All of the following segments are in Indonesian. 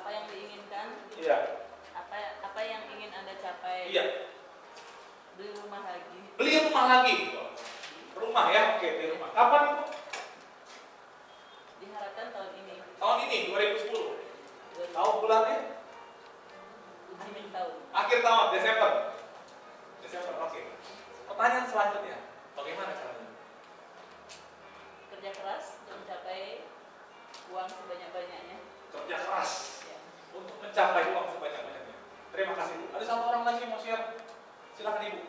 apa yang diinginkan? Iya. Apa yang ingin Anda capai? Iya. Beli rumah lagi. Beli rumah lagi. Rumah ya, oke, beli rumah. Kapan itu? Diharapkan tahun ini. Tahun ini, 2010. Tahu bulannya? Akhir tahun. Akhir tahun, Desember. Desember, oke. Pertanyaan selanjutnya, bagaimana caranya? Kerja keras untuk mencapai uang sebanyak-banyaknya. Kerja keras Ya. untuk mencapai uang sebanyak-banyaknya. Terima kasih, Bu. Ada satu orang lagi mau share? Silakan Ibu.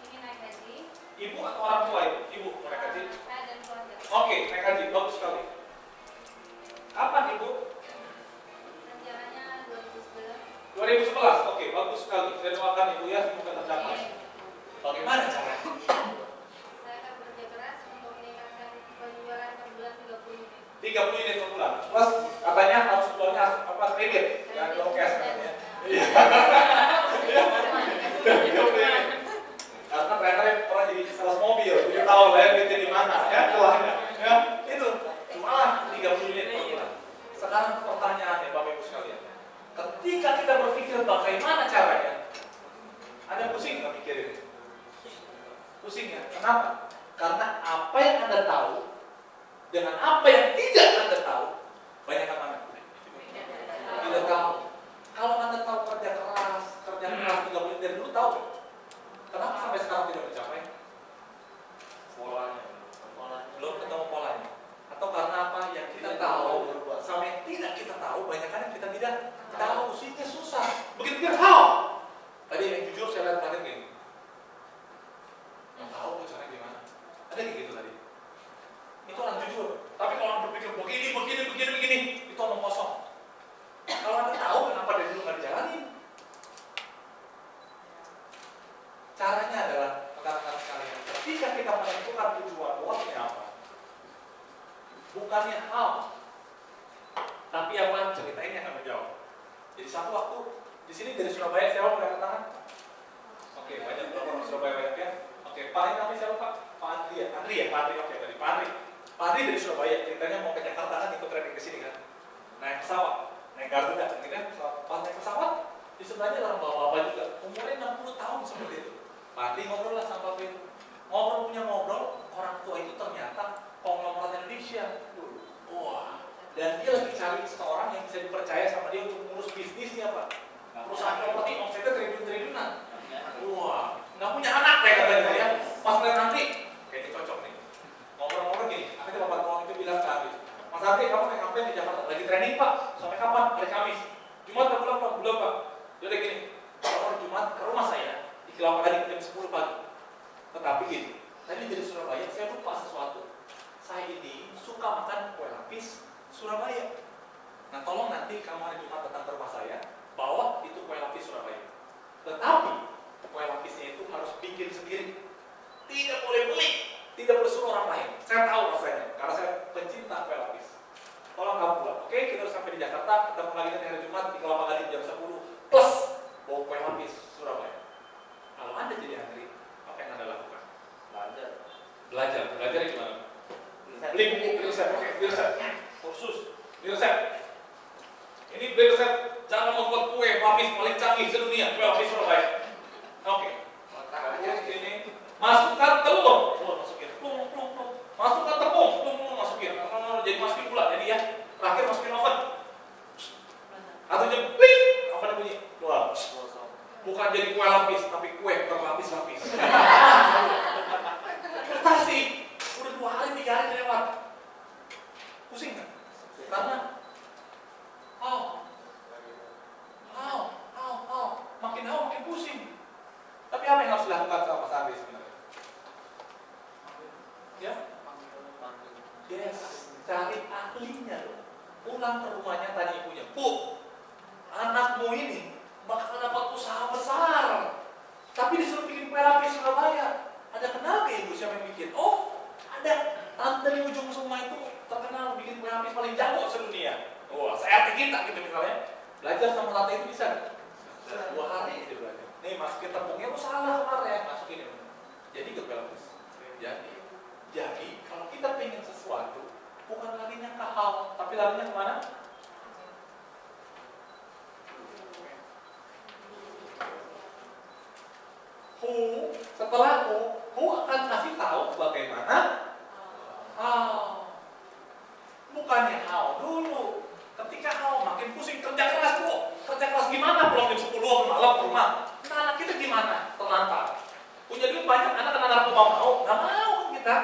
Ingin naik haji. Ibu atau orang tua Ibu? Ibu mau naik haji? Saya dan keluarga. Oke, naik haji, bagus sekali. Kapan Ibu? Rencananya 2011. 2011, oke, bagus sekali. Saya doakan Ibu ya, semoga tercapai. Bagaimana caranya? Saya akan bekerja keras untuk meningkatkan penjualan per bulan 30 unit. 30 unit per bulan. Plus katanya harus jualnya apa kredit, ya jual cash katanya. Iya. Karena trainer pernah jadi sales mobil, jadi tahu lah ya duitnya di mana ya, celahnya. Ya, itu cuma 30 unit per bulan. Sekarang pertanyaannya Bapak Ibu sekalian, ketika kita berpikir bagaimana caranya, Anda pusing nggak mikirin? Pusing ya? Kenapa? Karena apa yang Anda tahu dengan apa yang tidak Anda tahu, banyak yang mana? Tidak tahu. Kalau Anda tahu kerja keras 30 menit dari dulu tahu. Kenapa sampai sekarang tidak mencapai? Polanya. Belum ketemu polanya. Atau karena apa yang kita tahu sama yang tidak kita tahu, banyak kan yang kita tidak tahu, sehingga susah. Begitu kita tahu. Tadi yang jujur saya lihat kemarin gini. Yang tahu caranya gimana? Ada kayak gitu tadi. Itu orang jujur. Tapi kalau orang berpikir begini, itu omong kosong. Kalau Anda tahu kenapa dari dulu nggak dijalanin? Caranya adalah rekan-rekan sekalian, ketika kita menentukan tujuan buatnya apa, bukannya how, tapi apa cerita ini akan menjawab. Jadi satu waktu di sini dari Surabaya siapa boleh angkat tangan? Oke, banyak orang Surabaya banyak ya. Oke, Pak ini namanya siapa Pak? Pak Andri ya? Andri ya? Pak Andri, oke tadi Pak Andri. Pak Andri dari Surabaya, ceritanya mau ke Jakarta kan ikut training ke sini kan. Naik pesawat, naik Garuda, gitu kan. Pas naik pesawat, di sebelahnya orang bapak-bapak juga, umurnya 60 tahun seperti itu. Pak Andri ngobrol lah sama bapak itu. Ngobrol, orang tua itu ternyata konglomerat Indonesia. Wah, dan dia lagi cari seseorang yang bisa dipercaya sama dia untuk mengurus bisnisnya Pak. Perusahaan properti omsetnya triliun-triliunan. Wah, nggak punya anak deh katanya ya. Pas lihat nanti, kayaknya cocok nih. Ngobrol-ngobrol gini, akhirnya bapak tua itu bilang ke Andri, Mas Andri, kamu naik ngapain di Jakarta? Lagi training Pak, sampai kapan? Hari Kamis. Jumat udah pulang Pak? Belum Pak. Jadi gini, kalau Jumat ke rumah saya di Kelapa Gading jam 10 pagi. Tetapi gini, tadi dari Surabaya saya lupa sesuatu. Saya ini suka makan kue lapis Surabaya. Nah tolong nanti kamu hari Jumat datang ke rumah saya, bawa itu kue lapis Surabaya. Tetapi kue lapisnya itu harus bikin sendiri. Tidak boleh beli, tidak boleh suruh orang lain. Saya tahu rasanya, karena saya pencinta kue lapis. Tolong kamu buat, oke? Kita harus sampai di Jakarta, ketemu lagi nanti hari Jumat di Kelapa Gading jam 10 plus bawa kue lapis Surabaya. Kalau Anda jadi Andri, apa yang Anda lakukan? Belajar gimana? Beli buku, beli resep, oke, beli resep, kursus, beli resep. Ini beli resep cara membuat kue lapis paling canggih sedunia, kue lapis Surabaya. Oke. Ini masukkan telur, masukin, plung. Masukkan tepung, plung, masukin. Jadi masukin pula, jadi ya. Terakhir masukin oven. Atau jam, pling, oven bunyi, keluar. Bukan jadi kue lapis, tapi kue berlapis-lapis. Frustasi, udah 2 hari 3 hari lewat. Pusing kan? Karena makin pusing. Tapi apa yang harus dilakukan sama Mas Andri sebenarnya? Ya? Yes, cari ahlinya loh. Pulang ke rumahnya tanya ibunya, Bu, anakmu ini bakal dapat usaha besar. Tapi disuruh bikin kue lapis Surabaya. Ada kenal ke ibu siapa yang bikin? Oh, ada. Tante di ujung rumah itu terkenal bikin kue lapis paling jago sedunia. Wah, saya kita gitu misalnya. Belajar sama tante itu bisa. 2 hari itu belajar. Nih masukin tepungnya, lu salah kemarin masukin ini. Jadi ke kue lapis. Jadi kalau kita pengen sesuatu, bukan larinya ke hal, tapi larinya kemana? Setelah who akan kasih tahu bagaimana how. Bukannya how dulu. Ketika how makin pusing, kerja keras bu. Kerja keras gimana? Pulang jam 10 malam ke rumah. Nah, anak kita gimana? Terlantar. Punya duit banyak, anak-anak mau? Nggak mau kan kita.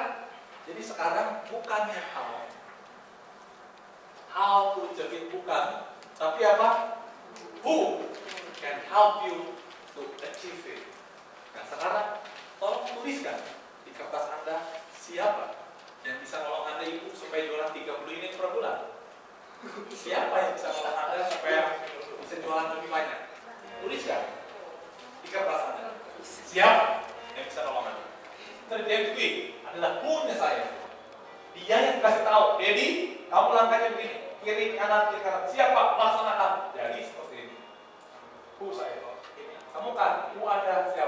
Jadi sekarang bukannya how to achieve bukan, tapi apa? Who can help you to achieve it. Nah sekarang tolong tuliskan di kertas Anda siapa yang bisa nolong Anda ibu supaya jualan 30 unit per bulan. Siapa yang bisa nolong Anda supaya bisa jualan lebih banyak? Tuliskan di kertas Anda. Siapa yang bisa nolong Anda? Terjadi adalah punya saya. Dia yang kasih tahu, Dedi, kamu langkahnya begini, kiri kanan kiri kanan. Siapa laksanakan? Jadi seperti ini. Saya. Kamu kan, ada siapa?